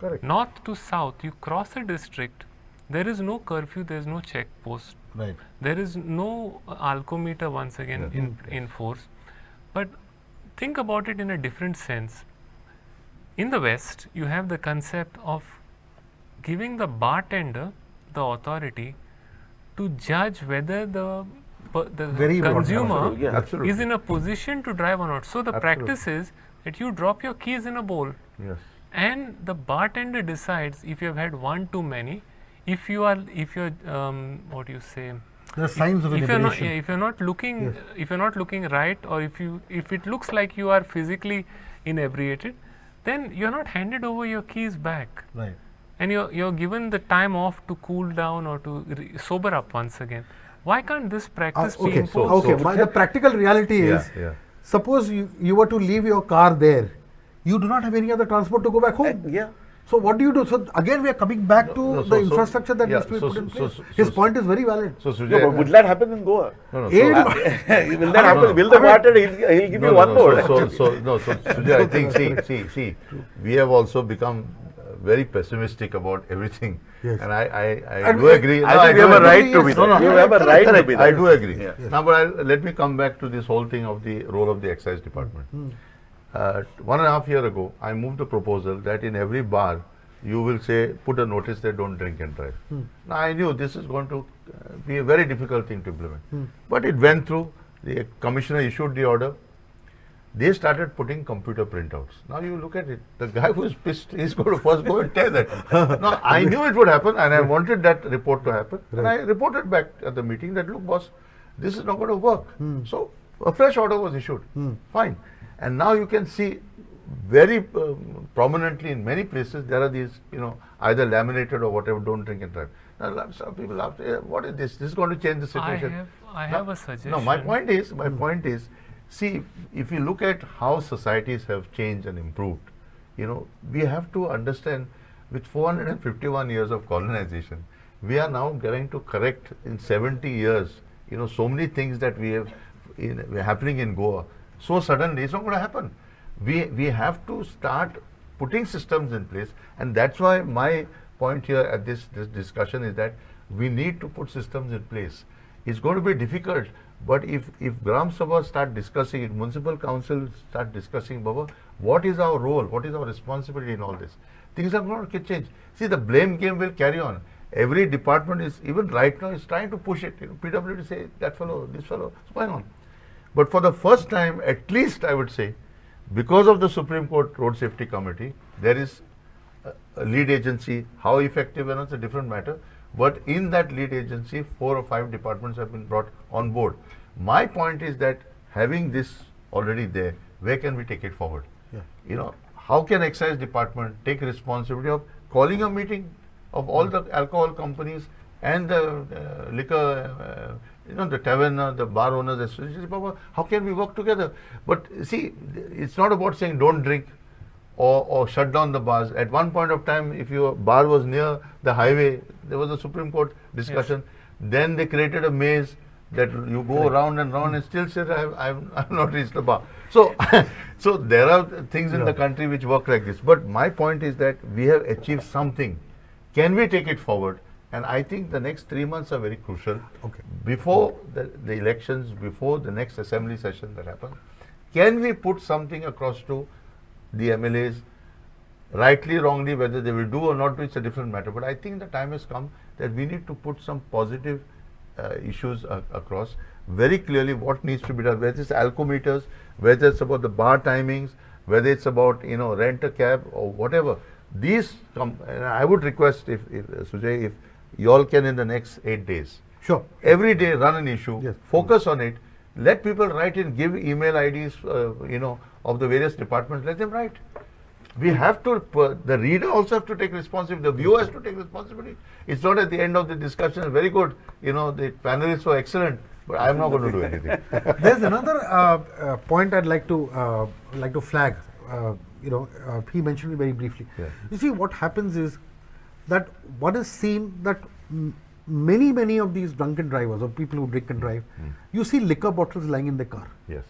Correct. North to south, you cross a district, there is no curfew, there is no check post. Right. There is no ACCometer once again in force. But think about it in a different sense. In the West, you have the concept of giving the bartender the authority to judge whether the consumer is in a position to drive or not. So the practice is that you drop your keys in a bowl, and the bartender decides if you have had one too many. If you're what do you say? There are signs of inebriation. If you're not looking right, or if it looks like you are physically inebriated, then you're not handed over your keys back. Right. And you're given the time off to cool down or to sober up once again. Why can't this practice be imposed? The practical reality is, suppose you were to leave your car there, you do not have any other transport to go back home. So what do you do? So again we are coming back to the infrastructure that needs to be put in place. His point is very valid. So Sujay, but will that happen in Goa? No. Will that happen? Will the bartender he'll give you one more? So Sujay, I think see, we have also become very pessimistic about everything. Yes. And I do agree. I think we have a right to be there. You have a right to be there. I do agree. Now, but let me come back to this whole thing of the role of the excise department. 1.5 years ago, I moved a proposal that in every bar, you will say, put a notice that don't drink and drive. Now, I knew this is going to be a very difficult thing to implement. But it went through, the commissioner issued the order. They started putting computer printouts. Now you look at it, the guy who is pissed is going to first go and tell that. Now, I knew it would happen and I wanted that report to happen. And I reported back at the meeting that, look boss, this is not going to work. So, a fresh order was issued. Fine. And now you can see very prominently in many places there are these, either laminated or whatever, don't drink and drive. Now some people ask, what is this? This is going to change the situation. I have a suggestion. No, my point is, see, if you look at how societies have changed and improved, we have to understand with 451 years of colonization, we are now going to correct in 70 years, so many things that we have happening in Goa. So suddenly, it's not going to happen. We have to start putting systems in place, and that's why my point here at this discussion is that we need to put systems in place. It's going to be difficult, But if Gram Sabha start discussing it, municipal council start discussing, Baba, what is our role, what is our responsibility in all this, things are going to change. See, the blame game will carry on. Every department is, even right now, is trying to push it. PWD say, that fellow, this fellow, it's going on. But for the first time, at least I would say, because of the Supreme Court Road Safety Committee, there is a lead agency. How effective or not is a different matter. But in that lead agency, 4 or 5 departments have been brought on board. My point is that having this already there, where can we take it forward? Yeah. How can excise department take responsibility of calling a meeting of all the alcohol companies and the liquor, the tavern, the bar owners association? How can we work together? But see, it's not about saying don't drink or shut down the bars. At one point of time, if your bar was near the highway, there was a Supreme Court discussion. Yes. Then they created a maze that you go round and round and still say, I've not reached the bar. So, so there are things in the country which work like this. But my point is that we have achieved something. Can we take it forward? And I think the next 3 months are very crucial. Okay. Before the elections, before the next assembly session that happens, can we put something across to the MLAs, rightly, wrongly, whether they will do or not do, it's a different matter. But I think the time has come that we need to put some positive issues across very clearly what needs to be done, whether it's ACCometers, whether it's about the bar timings, whether it's about, rent a cab or whatever. These come, and I would request if Sujay, if you all can in the next 8 days, sure, every day run an issue, yes, focus on it, let people write in, give email IDs, of the various departments, let them write. We have to, the reader also have to take responsibility, the viewer has to take responsibility. It's not at the end of the discussion, very good, the panelists were excellent, but I'm not going to do anything. There's another point I'd like to flag. He mentioned it very briefly. Yeah. You see, what happens is that one is seen that many of these drunken drivers or people who drink and drive, you see liquor bottles lying in the car. Yes.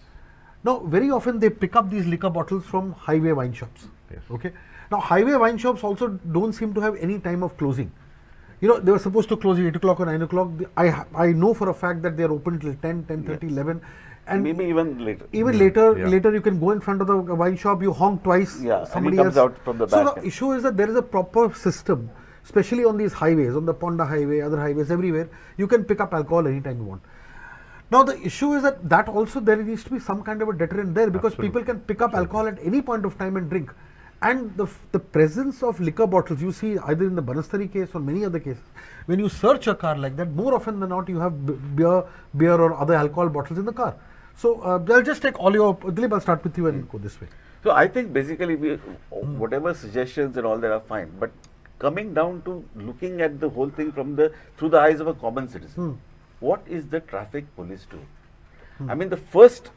Now, very often they pick up these liquor bottles from highway wine shops. Yes. Okay. Now, highway wine shops also don't seem to have any time of closing. They were supposed to close at 8 o'clock or 9 o'clock. I know for a fact that they are open till 10, 10:30, 11. And maybe even later. Even later you can go in front of the wine shop, you honk twice, somebody else comes out from the back. So the issue is that there is a proper system, especially on these highways, on the Ponda highway, other highways, everywhere, you can pick up alcohol anytime you want. Now the issue is that also there needs to be some kind of a deterrent there, because people can pick up alcohol at any point of time and drink. And the presence of liquor bottles, you see either in the Banastari case or many other cases, when you search a car like that, more often than not you have beer or other alcohol bottles in the car. So I'll just take all your, Dilip, I'll start with you and go this way. So I think basically whatever suggestions and all that are fine, but coming down to looking at the whole thing from through the eyes of a common citizen, what is the traffic police doing? I mean, the first,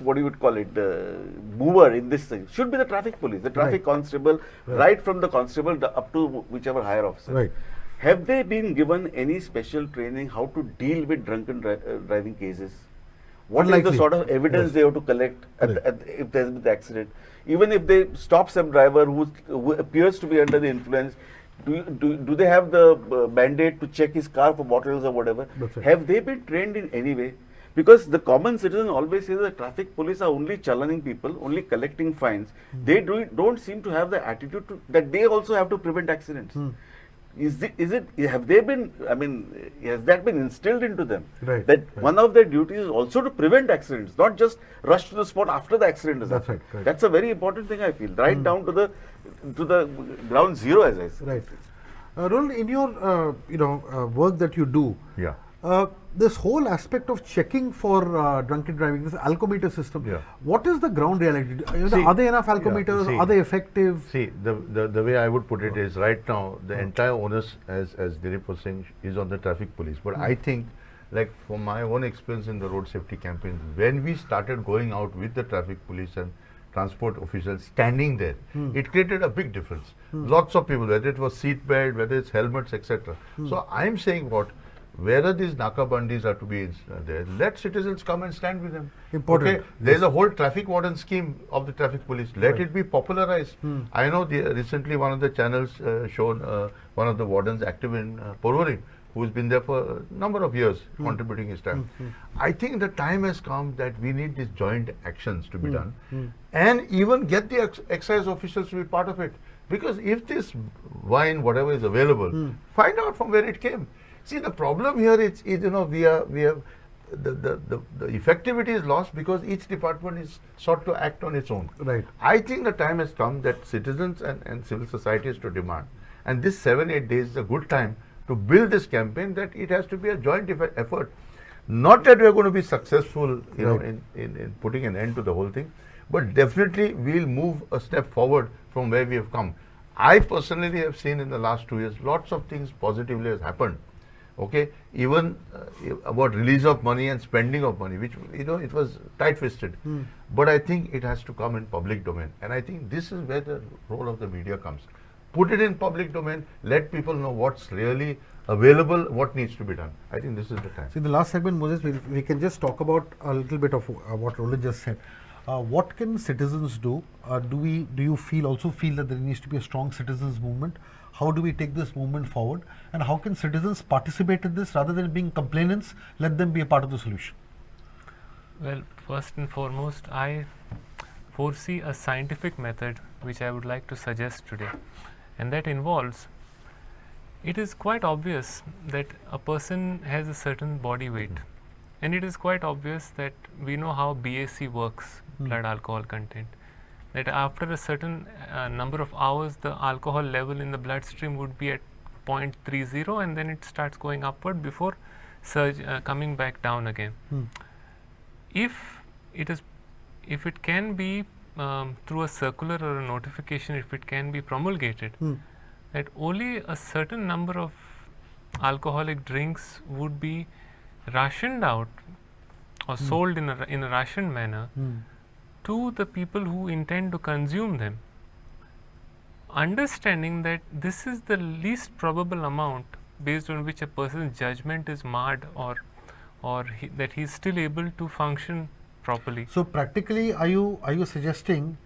what you would call it, the mover in this thing should be the traffic police, the traffic constable, right from the constable up to whichever higher officer. Right. Have they been given any special training how to deal with drunken driving cases? What is the sort of evidence they have to collect if there has been the accident? Even if they stop some driver who appears to be under the influence, do they have the mandate to check his car for bottles or whatever? Have they been trained in any way? Because the common citizen always says that traffic police are only challaning people, only collecting fines. They don't seem to have the attitude that they also have to prevent accidents. Have they been, I mean, has that been instilled into them? That one of their duties is also to prevent accidents, not just rush to the spot after the accident is happened. That's a very important thing, I feel, right down to the ground zero, as I say. Right. Roland, in your work that you do, this whole aspect of checking for drunken driving, this ACCometer system, what is the ground reality? Are there enough ACCometers? Are they effective? See, the way I would put it is, right now, the entire onus, as Dilip was saying, is on the traffic police. But I think, like from my own experience in the road safety campaigns, when we started going out with the traffic police and transport officials standing there, it created a big difference. Lots of people, whether it was seat belt, whether it's helmets, etc. So I'm saying wherever these nakabandis are to be there, let citizens come and stand with them. Important. Okay? There's a whole traffic warden scheme of the traffic police. Let it be popularized. I know recently one of the channels showed one of the wardens active in Porvorim, who's been there for a number of years, contributing his time. I think the time has come that we need these joint actions to be done, and even get the excise officials to be part of it. Because if this wine, whatever is available, find out from where it came. See, the problem here is we have the effectivity is lost because each department is sought to act on its own. Right. I think the time has come that citizens and civil society is to demand. And this 7-8 days is a good time to build this campaign, that it has to be a joint effort. Not that we are going to be successful, in putting an end to the whole thing, but definitely we'll move a step forward from where we have come. I personally have seen in the last 2 years lots of things positively has happened. Okay, even about release of money and spending of money, which it was tight-fisted. But I think it has to come in public domain, and I think this is where the role of the media comes. Put it in public domain, let people know what's really available, what needs to be done. I think this is the time. See, in the last segment, Moses, we can just talk about a little bit of what Roland just said. What can citizens do? Do you also feel that there needs to be a strong citizens movement? How do we take this movement forward? And how can citizens participate in this rather than being complainants? Let them be a part of the solution. Well, first and foremost, I foresee a scientific method which I would like to suggest today, and that involves, it is quite obvious that a person has a certain body weight, and it is quite obvious that we know how BAC works, blood alcohol content, that after a certain number of hours the alcohol level in the bloodstream would be at 0.30, and then it starts going upward before coming back down again. If it can be through a circular or a notification, if it can be promulgated, that only a certain number of alcoholic drinks would be rationed out or sold in a rationed manner to the people who intend to consume them, understanding that this is the least probable amount based on which a person's judgment is marred, or that he is still able to function properly. So practically, are you suggesting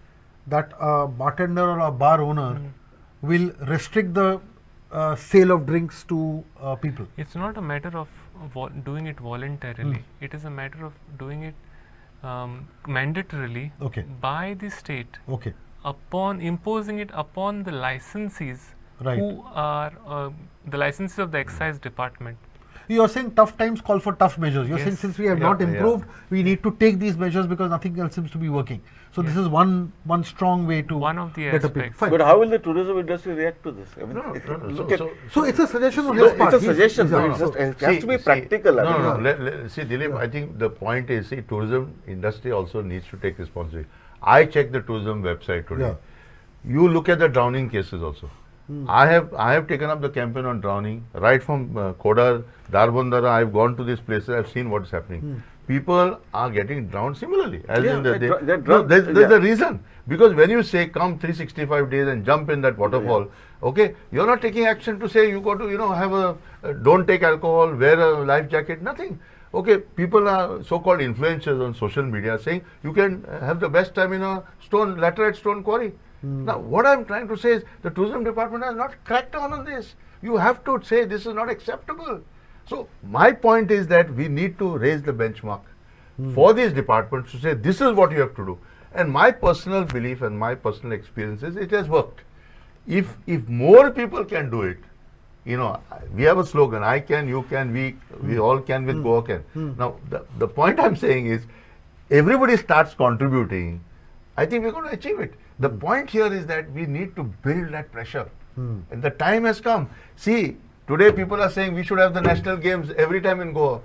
that a bartender or a bar owner will restrict the sale of drinks to people? It's not a matter of doing it voluntarily. It is a matter of doing it mandatorily by the state, upon imposing it upon the licensees, who are the licensees of the excise department. You are saying tough times call for tough measures. You are saying since we have not improved, we need to take these measures because nothing else seems to be working. So this is one strong way to one of the aspects. But how will the tourism industry react to this? I mean, so it's a suggestion on his part. It's a suggestion, but it has to be practical. See, Dilip, I think the point is, tourism industry also needs to take responsibility. I checked the tourism website today. You look at the drowning cases also. I have taken up the campaign on drowning right from Kodar, Darbandara. I have gone to these places. I have seen what is happening. People are getting drowned similarly. As in there's a reason, because when you say come 365 days and jump in that waterfall, you're not taking action to say you got to have don't take alcohol, wear a life jacket, nothing. People are so-called influencers on social media saying you can have the best time in a laterite stone quarry. Now, what I am trying to say is the tourism department has not cracked on this. You have to say this is not acceptable. So, my point is that we need to raise the benchmark for these departments to say this is what you have to do. And my personal belief and my personal experience is it has worked. If more people can do it, we have a slogan, I can, you can, we all can with GOACAN. Now, the point I am saying is everybody starts contributing, I think we are going to achieve it. The point here is that we need to build that pressure, and the time has come. See, today people are saying we should have the national games every time in Goa.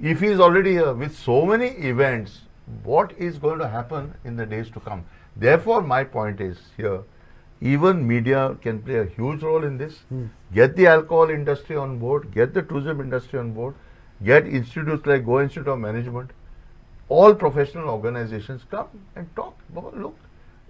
If he is already here with so many events, what is going to happen in the days to come? Therefore, my point is here, even media can play a huge role in this. Get the alcohol industry on board, get the tourism industry on board, get institutes like Goa Institute of Management, all professional organizations come and talk. Look,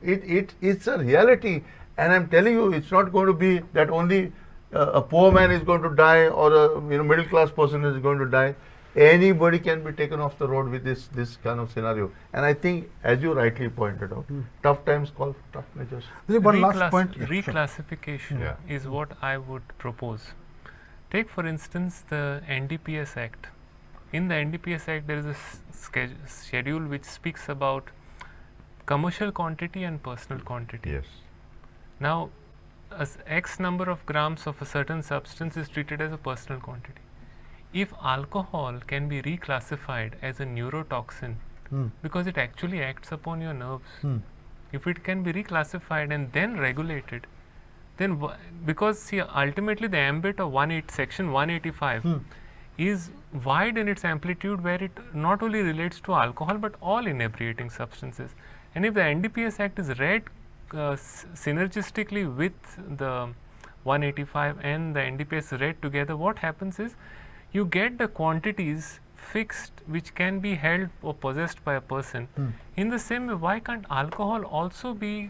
it's a reality, and I'm telling you, it's not going to be that only a poor man is going to die or a middle class person is going to die. Anybody can be taken off the road with this kind of scenario. And I think, as you rightly pointed out, tough times call for tough measures. One last point. Reclassification is what I would propose. Take for instance the NDPS Act. In the NDPS Act there is a schedule which speaks about commercial quantity and personal quantity. Yes. Now, X number of grams of a certain substance is treated as a personal quantity. If alcohol can be reclassified as a neurotoxin because it actually acts upon your nerves, if it can be reclassified and then regulated, then because see ultimately the ambit of section 185 is wide in its amplitude, where it not only relates to alcohol but all inebriating substances. And if the NDPS Act is read synergistically with the 185 and the NDPS read together, what happens is you get the quantities fixed which can be held or possessed by a person. In the same way, why can't alcohol also be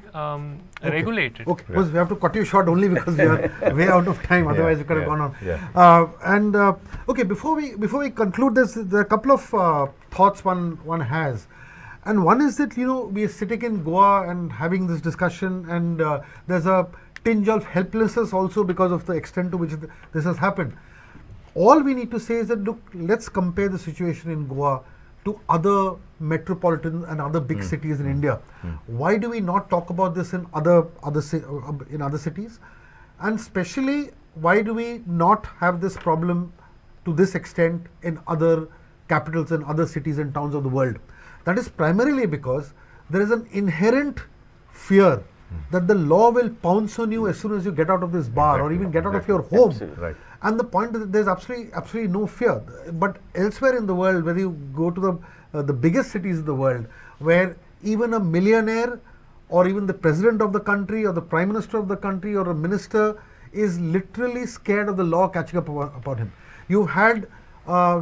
regulated? Okay, because we have to cut you short only because we are way out of time, otherwise we could have gone on. Okay, before we conclude this, there are a couple of thoughts one has. And one is that, we are sitting in Goa and having this discussion, and there's a tinge of helplessness also because of the extent to which this has happened. All we need to say is that, look, let's compare the situation in Goa to other metropolitan and other big cities in India. Why do we not talk about this in other cities? And especially, why do we not have this problem to this extent in other capitals and other cities and towns of the world? That is primarily because there is an inherent fear that the law will pounce on you as soon as you get out of this bar or even get out of your home. Right. And the point is that there is absolutely no fear. But elsewhere in the world, whether you go to the biggest cities in the world, where even a millionaire or even the president of the country or the prime minister of the country or a minister is literally scared of the law catching up upon him. You had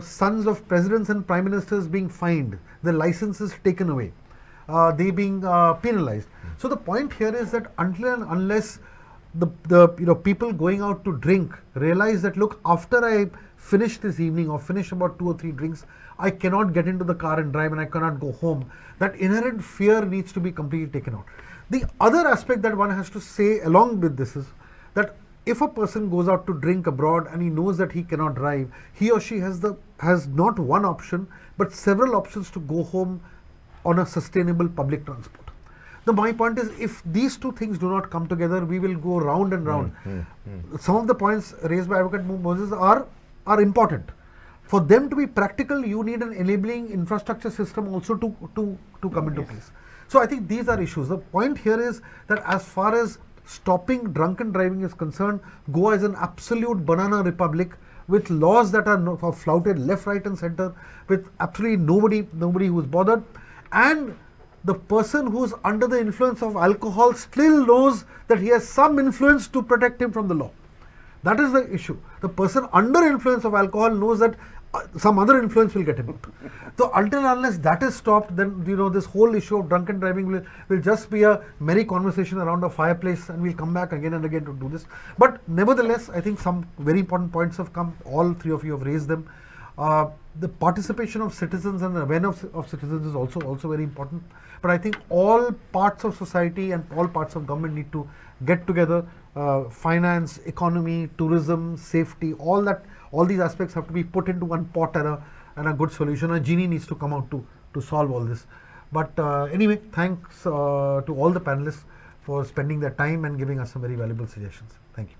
sons of presidents and prime ministers being fined, their licenses taken away, they being penalized. So the point here is that until and unless the people going out to drink realize that, look, after I finish this evening or finish about 2 or 3 drinks, I cannot get into the car and drive and I cannot go home, that inherent fear needs to be completely taken out. The other aspect that one has to say along with this is that if a person goes out to drink abroad and he knows that he cannot drive, he or she has not one option but several options to go home on a sustainable public transport. My point is, if these two things do not come together, we will go round and round. Some of the points raised by Advocate Moses are important. For them to be practical, you need an enabling infrastructure system also to come into place. So I think these are issues. The point here is that as far as stopping drunken driving is concerned, Goa is an absolute banana republic with laws that are flouted left, right and center, with absolutely nobody who is bothered. And the person who is under the influence of alcohol still knows that he has some influence to protect him from the law. That is the issue. The person under influence of alcohol knows that some other influence will get him out. So until and unless that is stopped, then this whole issue of drunken driving will just be a merry conversation around a fireplace, and we'll come back again and again to do this. But nevertheless, I think some very important points have come. All three of you have raised them. The participation of citizens and the awareness of citizens is also very important. But I think all parts of society and all parts of government need to get together. Finance, economy, tourism, safety, all these aspects have to be put into one pot and a good solution. A genie needs to come out to solve all this. But anyway, thanks to all the panelists for spending their time and giving us some very valuable suggestions. Thank you.